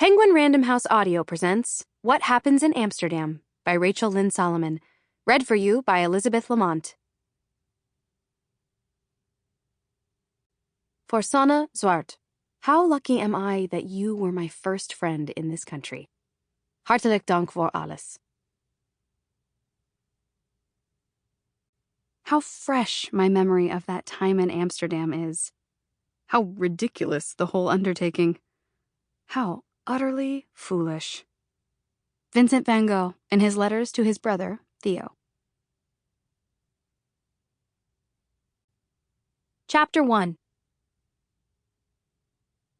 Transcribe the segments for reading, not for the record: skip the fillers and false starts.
Penguin Random House Audio presents What Happens in Amsterdam by Rachel Lynn Solomon. Read for you by Elizabeth Lamont. For Sanne Zwart. How lucky am I that you were my first friend in this country. Hartelijk dank voor alles. How fresh my memory of that time in Amsterdam is. How ridiculous the whole undertaking. How utterly foolish. Vincent van Gogh in his letters to his brother, Theo. Chapter 1.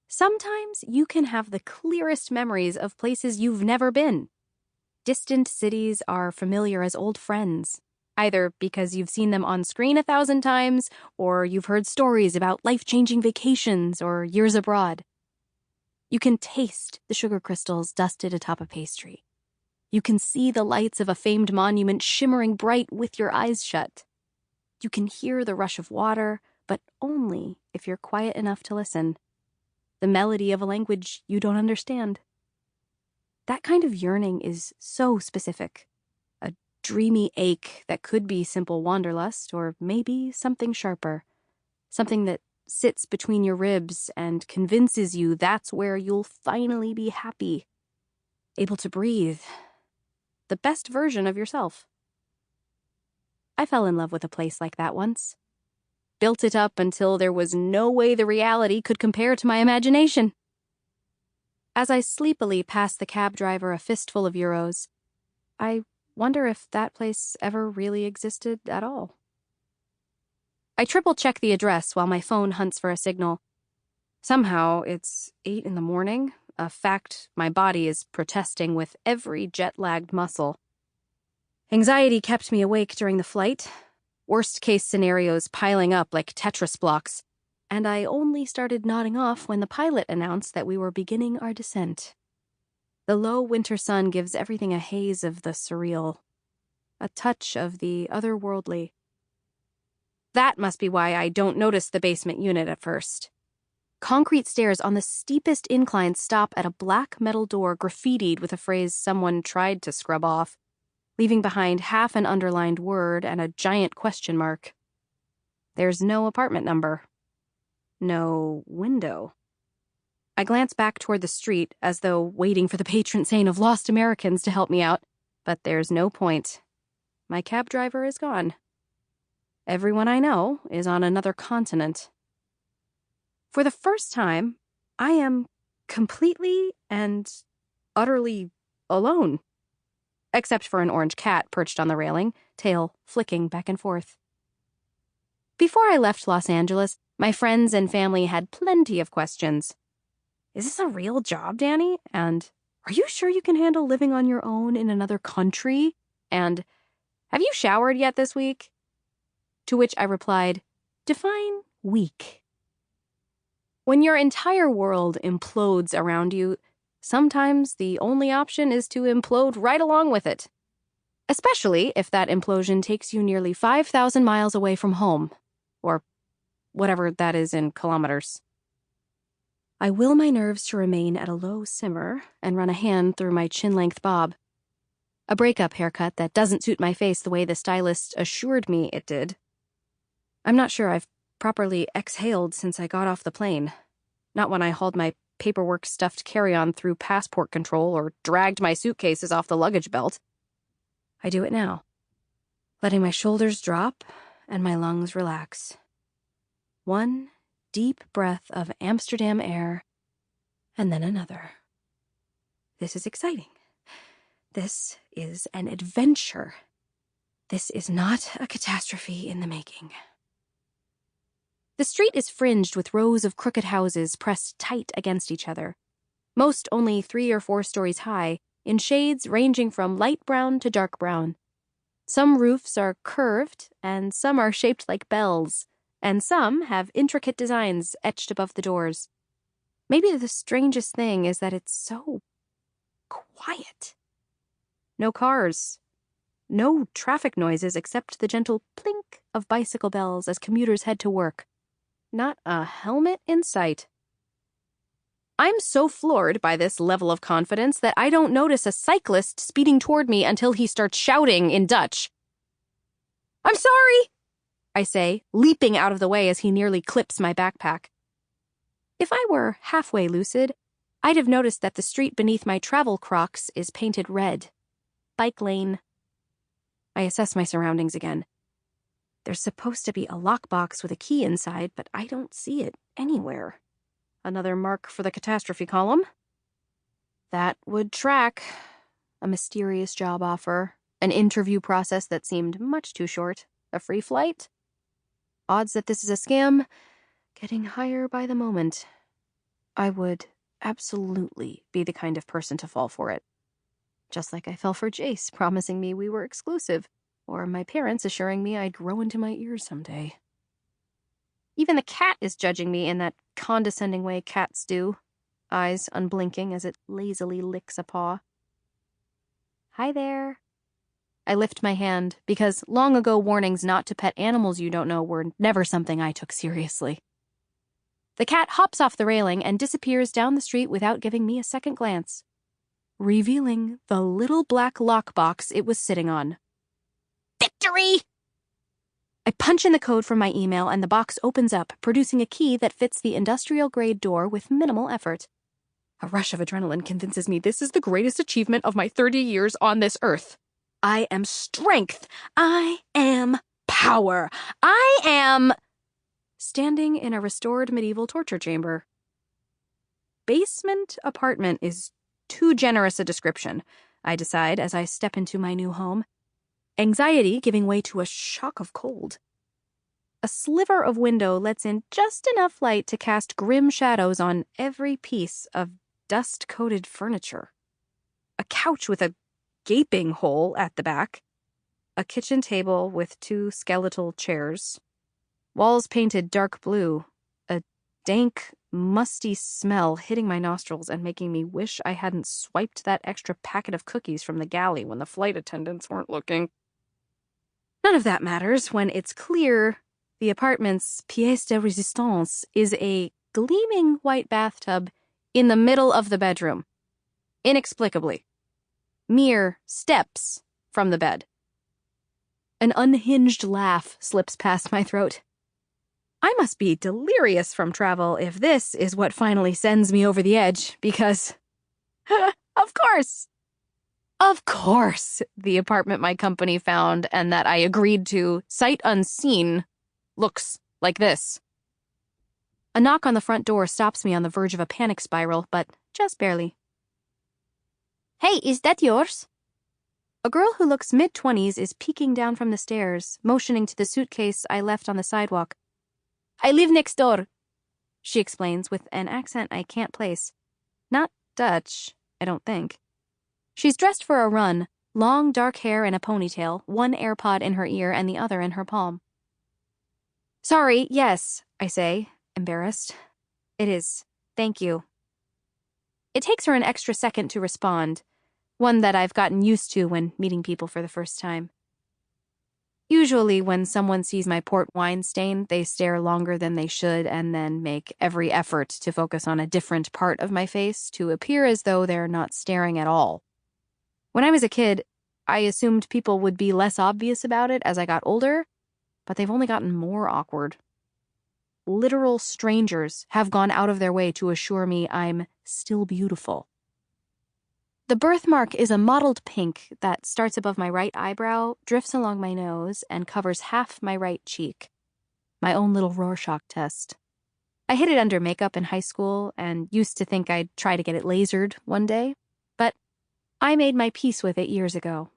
Sometimes you can have the clearest memories of places you've never been. Distant cities are familiar as old friends, either because you've seen them on screen 1,000 times, or you've heard stories about life-changing vacations or years abroad. You can taste the sugar crystals dusted atop a pastry. You can see the lights of a famed monument shimmering bright with your eyes shut. You can hear the rush of water, but only if you're quiet enough to listen. The melody of a language you don't understand. That kind of yearning is so specific. A dreamy ache that could be simple wanderlust, or maybe something sharper. Something that sits between your ribs and convinces you that's where you'll finally be happy. Able to breathe. The best version of yourself. I fell in love with a place like that once. Built it up until there was no way the reality could compare to my imagination. As I sleepily passed the cab driver a fistful of euros, I wonder if that place ever really existed at all. I triple-check the address while my phone hunts for a signal. Somehow, it's 8 in the morning, a fact my body is protesting with every jet-lagged muscle. Anxiety kept me awake during the flight, worst-case scenarios piling up like Tetris blocks, and I only started nodding off when the pilot announced that we were beginning our descent. The low winter sun gives everything a haze of the surreal, a touch of the otherworldly. That must be why I don't notice the basement unit at first. Concrete stairs on the steepest incline stop at a black metal door graffitied with a phrase someone tried to scrub off, leaving behind half an underlined word and a giant question mark. There's no apartment number. No window. I glance back toward the street as though waiting for the patron saint of lost Americans to help me out, but there's no point. My cab driver is gone. Everyone I know is on another continent. For the first time, I am completely and utterly alone. Except for an orange cat perched on the railing, tail flicking back and forth. Before I left Los Angeles, my friends and family had plenty of questions. Is this a real job, Dani? And are you sure you can handle living on your own in another country? And have you showered yet this week? To which I replied, define weak. When your entire world implodes around you, sometimes the only option is to implode right along with it. Especially if that implosion takes you nearly 5,000 miles away from home, or whatever that is in kilometers. I will my nerves to remain at a low simmer and run a hand through my chin-length bob. A breakup haircut that doesn't suit my face the way the stylist assured me it did. I'm not sure I've properly exhaled since I got off the plane. Not when I hauled my paperwork-stuffed carry-on through passport control or dragged my suitcases off the luggage belt. I do it now, letting my shoulders drop and my lungs relax. One deep breath of Amsterdam air, and then another. This is exciting. This is an adventure. This is not a catastrophe in the making. The street is fringed with rows of crooked houses pressed tight against each other, most only 3 or 4 stories high, in shades ranging from light brown to dark brown. Some roofs are curved, and some are shaped like bells, and some have intricate designs etched above the doors. Maybe the strangest thing is that it's so quiet. No cars. No traffic noises except the gentle plink of bicycle bells as commuters head to work. Not a helmet in sight. I'm so floored by this level of confidence that I don't notice a cyclist speeding toward me until he starts shouting in Dutch. "I'm sorry," I say, leaping out of the way as he nearly clips my backpack. If I were halfway lucid, I'd have noticed that the street beneath my travel Crocs is painted red. Bike lane. I assess my surroundings again. There's supposed to be a lockbox with a key inside, but I don't see it anywhere. Another mark for the catastrophe column. That would track. A mysterious job offer, an interview process that seemed much too short, a free flight. Odds that this is a scam getting higher by the moment. I would absolutely be the kind of person to fall for it. Just like I fell for Jace promising me we were exclusive, or my parents assuring me I'd grow into my ears someday. Even the cat is judging me in that condescending way cats do, eyes unblinking as it lazily licks a paw. "Hi there." I lift my hand, because long ago warnings not to pet animals you don't know were never something I took seriously. The cat hops off the railing and disappears down the street without giving me a second glance, revealing the little black lockbox it was sitting on. Victory! I punch in the code from my email and the box opens up, producing a key that fits the industrial-grade door with minimal effort. A rush of adrenaline convinces me this is the greatest achievement of my 30 years on this earth. I am strength. I am power. I am... standing in a restored medieval torture chamber. Basement apartment is too generous a description, I decide as I step into my new home. Anxiety giving way to a shock of cold. A sliver of window lets in just enough light to cast grim shadows on every piece of dust-coated furniture. A couch with a gaping hole at the back. A kitchen table with 2 skeletal chairs. Walls painted dark blue. A dank, musty smell hitting my nostrils and making me wish I hadn't swiped that extra packet of cookies from the galley when the flight attendants weren't looking. None of that matters when it's clear the apartment's pièce de résistance is a gleaming white bathtub in the middle of the bedroom. Inexplicably. Mere steps from the bed. An unhinged laugh slips past my throat. I must be delirious from travel if this is what finally sends me over the edge, because... Of course! Of course, the apartment my company found and that I agreed to, sight unseen, looks like this. A knock on the front door stops me on the verge of a panic spiral, but just barely. "Hey, is that yours?" A girl who looks mid-20s is peeking down from the stairs, motioning to the suitcase I left on the sidewalk. "I live next door," she explains with an accent I can't place. Not Dutch, I don't think. She's dressed for a run, long dark hair in a ponytail, one AirPod in her ear and the other in her palm. "Sorry, yes," I say, embarrassed. "It is. Thank you." It takes her an extra second to respond, one that I've gotten used to when meeting people for the first time. Usually when someone sees my port wine stain, they stare longer than they should and then make every effort to focus on a different part of my face to appear as though they're not staring at all. When I was a kid, I assumed people would be less obvious about it as I got older, but they've only gotten more awkward. Literal strangers have gone out of their way to assure me I'm still beautiful. The birthmark is a mottled pink that starts above my right eyebrow, drifts along my nose, and covers half my right cheek. My own little Rorschach test. I hid it under makeup in high school and used to think I'd try to get it lasered one day, but I made my peace with it years ago.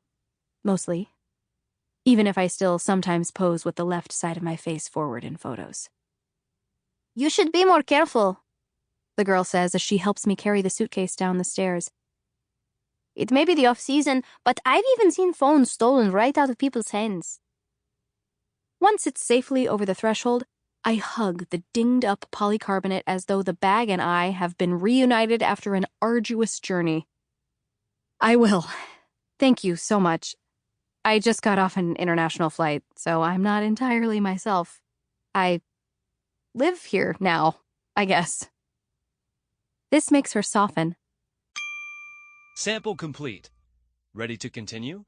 Mostly. Even if I still sometimes pose with the left side of my face forward in photos. "You should be more careful," the girl says as she helps me carry the suitcase down the stairs. "It may be the off-season, but I've even seen phones stolen right out of people's hands." Once it's safely over the threshold, I hug the dinged-up polycarbonate as though the bag and I have been reunited after an arduous journey. "I will. Thank you so much. I just got off an international flight, so I'm not entirely myself. I live here now, I guess." This makes her soften. Sample complete. Ready to continue?